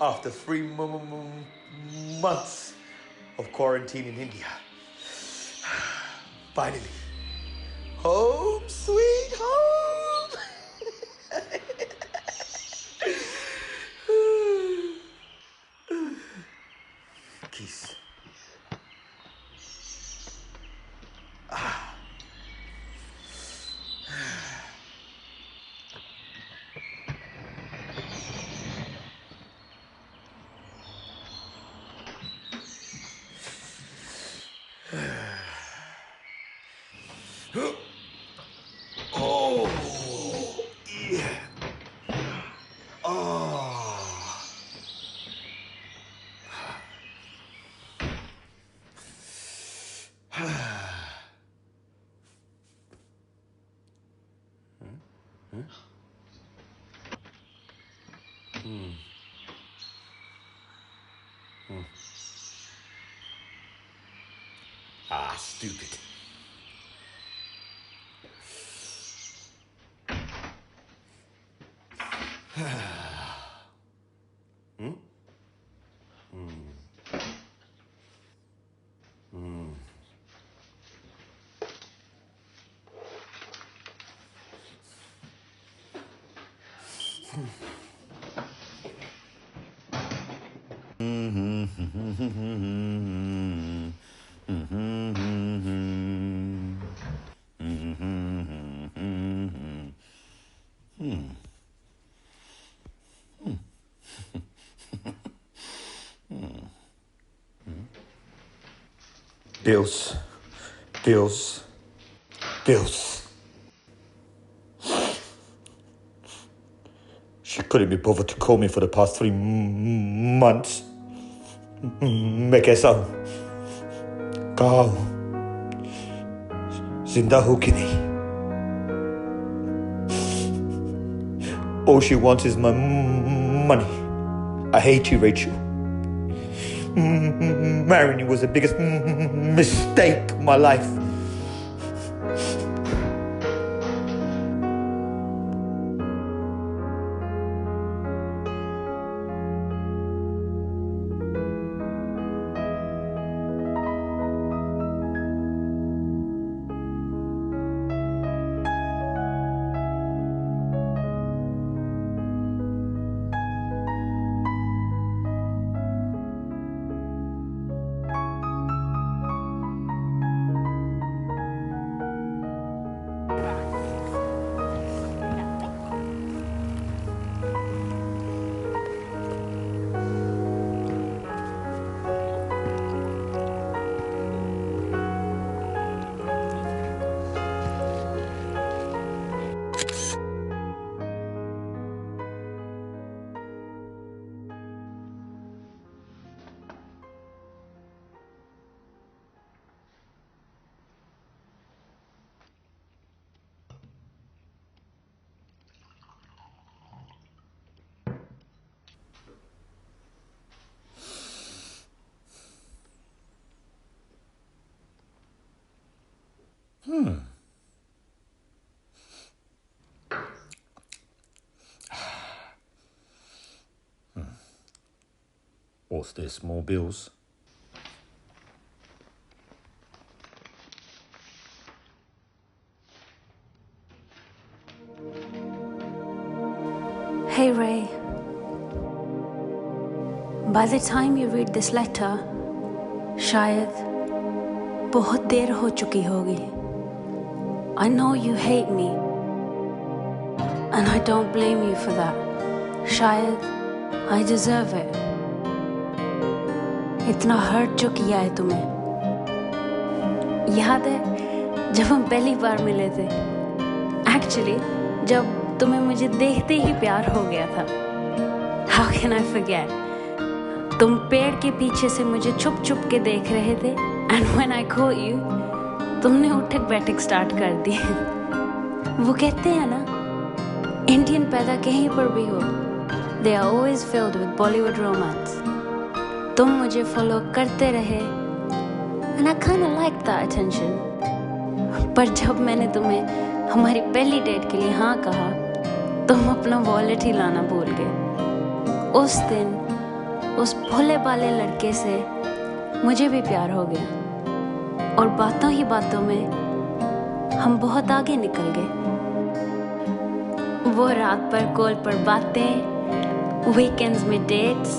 after 3 months of quarantine in India. Finally, home sweet home. Kiss. Oh, yeah. Oh. Ah, stupid. Bills. She couldn't be bothered to call me for the past 3 months. मैं कैसा हूँ? कहाँ हूँ? जिंदा हूँ कि नहीं? All she wants is my money. I hate you, Rachel. Marrying you was the biggest mistake of my life. What's this? More bills? Hey Ray, by the time you read this letter, शायद बहुत देर हो चुकी होगी. I know you hate me, and I don't blame you for that. शायद I deserve it. इतना hurt जो किया है तुम्हें. याद है जब हम पहली बार मिले थे? Actually, जब तुम्हें मुझे देखते ही प्यार हो गया था. How can I forget? तुम पेड़ के पीछे से मुझे छुप छुप के देख रहे थे, and when I caught you, तुमने उठक बैठक स्टार्ट कर दी. वो कहते हैं ना, इंडियन पैदा कहीं पर भी हो, they are always filled with Bollywood romance. तुम मुझे फॉलो करते रहे, and I kind of liked that attention. पर जब मैंने तुम्हें हमारी पहली डेट के लिए हाँ कहा, तुम अपना वॉलेट ही लाना भूल गए. उस दिन उस भोले भाले लड़के से मुझे भी प्यार हो गया और बातों ही बातों में हम बहुत आगे निकल गए। वो रात पर कॉल पर बातें, वीकेंड्स में डेट्स,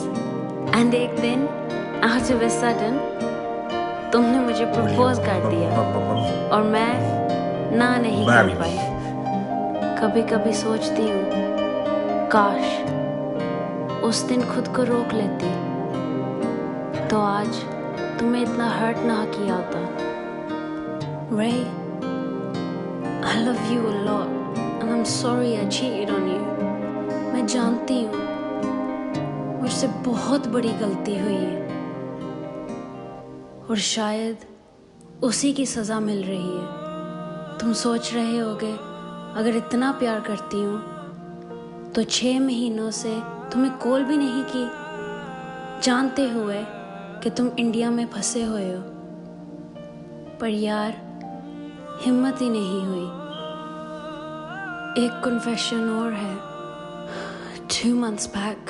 एंड एक दिन आउट ऑफ अ सडन तुमने मुझे प्रपोज कर दिया और मैं ना नहीं कर पाई। कभी कभी सोचती हूँ काश उस दिन खुद को रोक लेती तो आज तुम्हें इतना हर्ट ना किया होता। Ray, I love you a lot and I'm sorry I cheated on you. मैं जानती हूँ मुझसे बहुत बड़ी गलती हुई है और शायद उसी की सज़ा मिल रही है। तुम सोच रहे होगे अगर इतना प्यार करती हूँ तो 6 महीनों से तुम्हें कॉल भी नहीं की, जानते हुए कि तुम इंडिया में फंसे हुए हो। पर यार हिम्मत ही नहीं हुई। एक कन्फेशन और है। 2 months back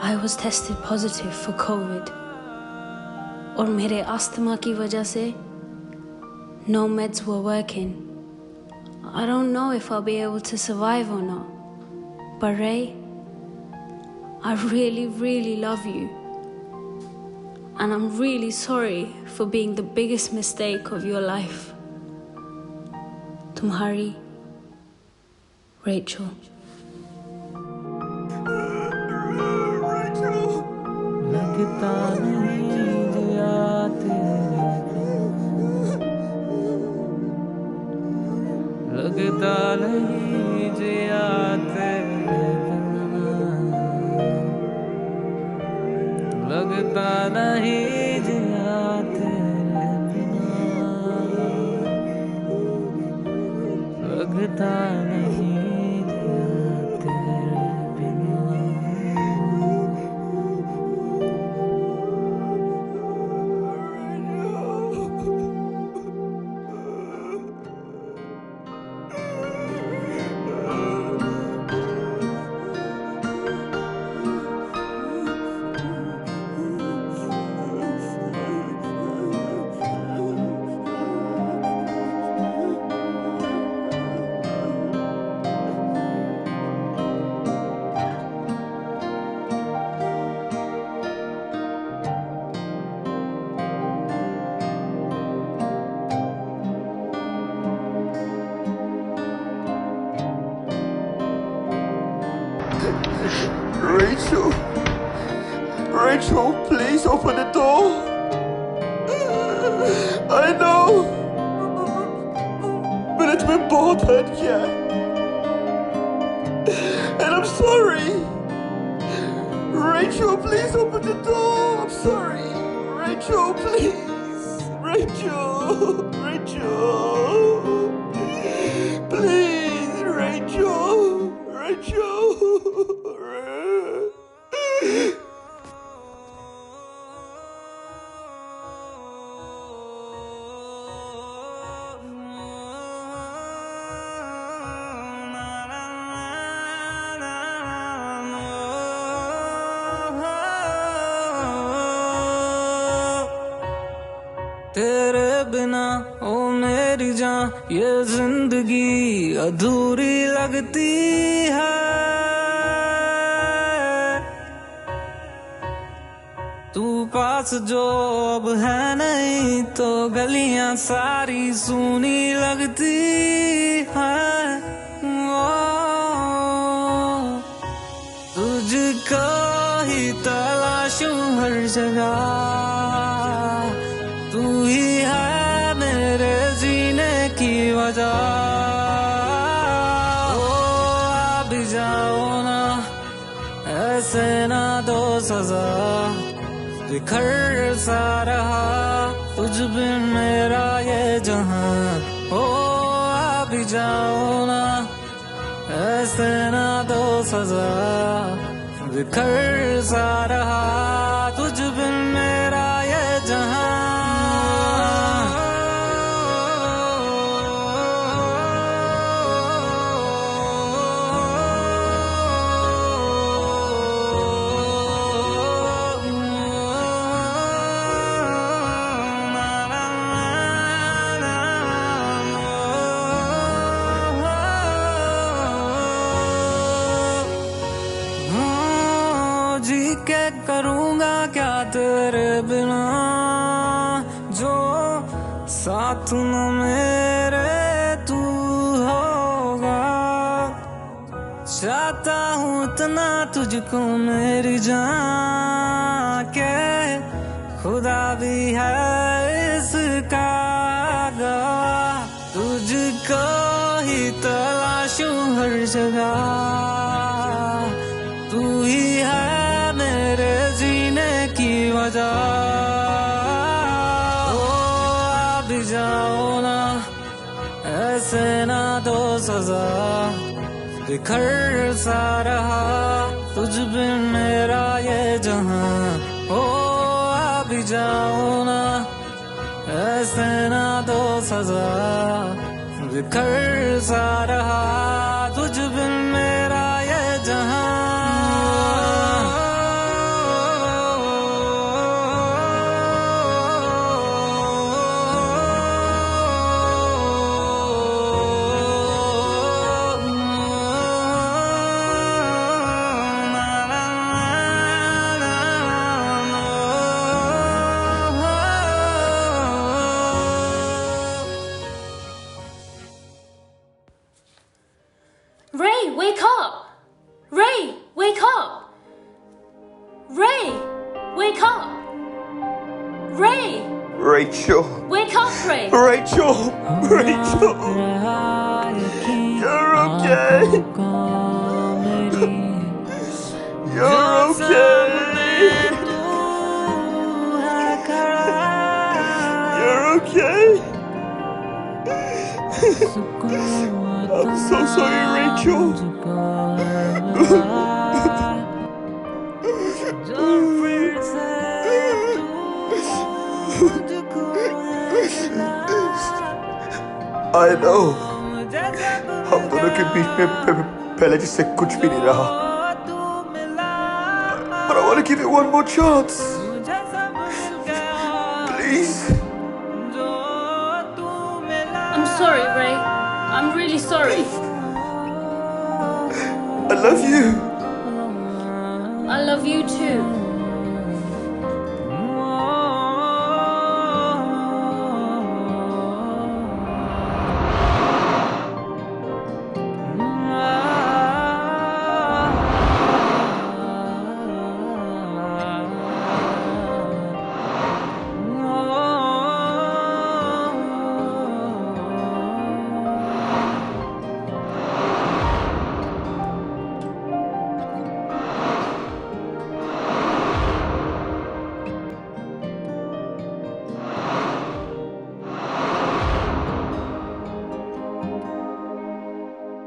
I was tested positive for COVID और मेरे अस्थमा की वजह से no meds were working. I don't know if I'll be able to survive or not. But Ray, I really, really love you. And I'm really sorry for being the biggest mistake of your life. तुम्हारी Rachel. लगता नहीं दिया तेरे लगता नहीं जिया तेरे लगता नहीं जिया तेरे लगता नहीं जिया तेरे बिना। Rachel, Rachel, please open the door. I know, मैंने तुम्हें बहुत hurt किया and I'm sorry. Rachel, please open the door. I'm sorry. Rachel, please. Rachel, Rachel, please, Rachel, Rachel. तेरे बिना ओ मेरी जान ये जिंदगी अधूरी लगती है। तू पास जो अब है नहीं तो गलियां सारी सूनी लगती है। ओ, तुझको ही तलाशूं हर जगह। तू ही है मेरे जीने की वजह। ओ आ भी जाओ ना ऐसे ना दो सजा। बिखर सा रहा तुझ बिन मेरा ये जहां। ओ आ भी जाओ ना ऐसे ना दो सजा। बिखर सा रहा तुझ बिन मेरा ये जहां। साथ न मेरे तू होगा। चाहता हूँ इतना तुझको मेरी जान के, खुदा भी है इसका गवाह। तुझको ही तलाशूं हर जगह, तू ही है मेरे जीने की वजह। ओ आ भी जाओ ना, ऐसे ना दो सजा, बिखर सा रहा तुझ बिन मेरा ये जहां। ओ आ भी जाओ ना, ऐसे ना दो सजा, बिखर सा रहा तुझ बिन मेरा ये जहां। Ray, wake up! Ray, wake up! Ray, wake up! Ray, Rachel, wake up, Ray! Rachel, Rachel, you're okay. You're okay. You're okay. I'm so sorry, Rachel. I know हम दोनों के बीच में पहले जैसे कुछ भी नहीं रहा, but I want to give it one more chance. Please. I'm sorry, Ray. I'm really sorry. I love you. I love you too.